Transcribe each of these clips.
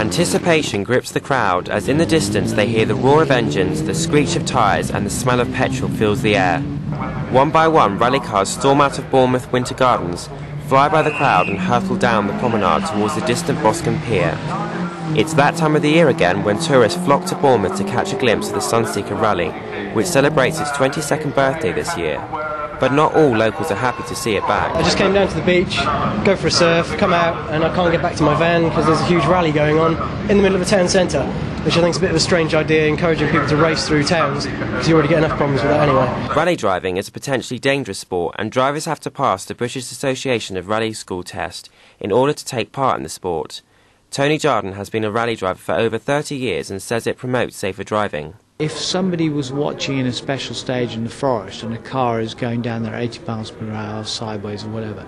Anticipation grips the crowd as in the distance they hear the roar of engines, the screech of tyres and the smell of petrol fills the air. One by one, rally cars storm out of Bournemouth Winter Gardens, fly by the crowd and hurtle down the promenade towards the distant Boscombe Pier. It's that time of the year again when tourists flock to Bournemouth to catch a glimpse of the Sunseeker Rallye, which celebrates its 22nd birthday this year. But not all locals are happy to see it back. I just came down to the beach, go for a surf, come out, and I can't get back to my van because there's a huge rally going on in the middle of a town centre, which I think is a bit of a strange idea, encouraging people to race through towns, because you already get enough problems with that anyway. Rally driving is a potentially dangerous sport, and drivers have to pass the British Association of Rally School test in order to take part in the sport. Tony Jardine has been a rally driver for over 30 years and says it promotes safer driving. If somebody was watching in a special stage in the forest and a car is going down there 80 miles per hour sideways or whatever,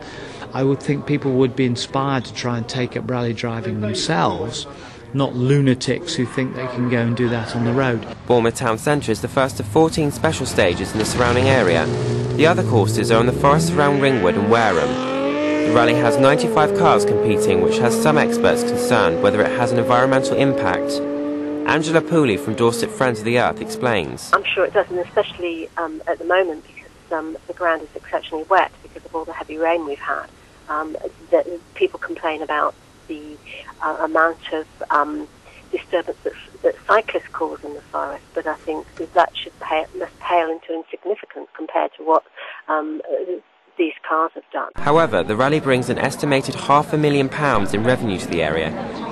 I would think people would be inspired to try and take up rally driving themselves, not lunatics who think they can go and do that on the road. Bournemouth Town Centre is the first of 14 special stages in the surrounding area. The other courses are on the forests around Ringwood and Wareham. The rally has 95 cars competing, which has some experts concerned whether it has an environmental impact. Angela Pooley from Dorset Friends of the Earth explains. I'm sure it doesn't, especially at the moment because the ground is exceptionally wet because of all the heavy rain we've had. People complain about the amount of disturbance that cyclists cause in the forest, but I think that must pale into insignificance compared to what these cars have done. However, the rally brings an estimated £500,000 in revenue to the area,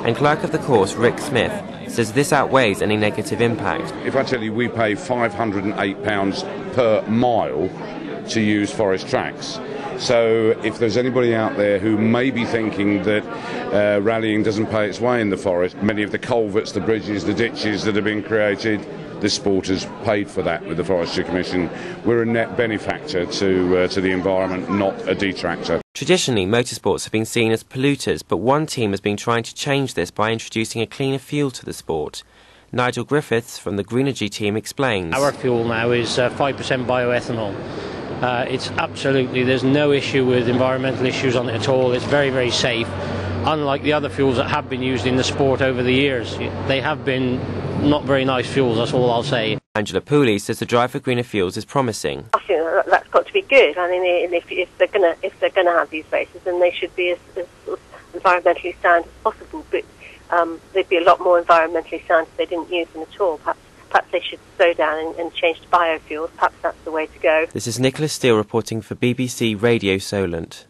and clerk of the course Rick Smith says this outweighs any negative impact. If I tell you we pay £508 per mile to use forest tracks, so if there's anybody out there who may be thinking that rallying doesn't pay its way in the forest, many of the culverts, the bridges, the ditches that have been created, this sport has paid for that with the Forestry Commission. We're a net benefactor to the environment, not a detractor. Traditionally, motorsports have been seen as polluters, but one team has been trying to change this by introducing a cleaner fuel to the sport. Nigel Griffiths from the Greenergy team explains. Our fuel now is 5% bioethanol. It's absolutely, there's no issue with environmental issues on it at all. It's very, very safe. Unlike the other fuels that have been used in the sport over the years, they have been not very nice fuels, that's all I'll say. Angela Pooley says the drive for greener fuels is promising. I think that's got to be good. I mean, if they're going to have these races, then they should be as environmentally sound as possible. But they'd be a lot more environmentally sound if they didn't use them at all. Perhaps they should slow down and change to biofuels. Perhaps that's the way to go. This is Nicholas Steele reporting for BBC Radio Solent.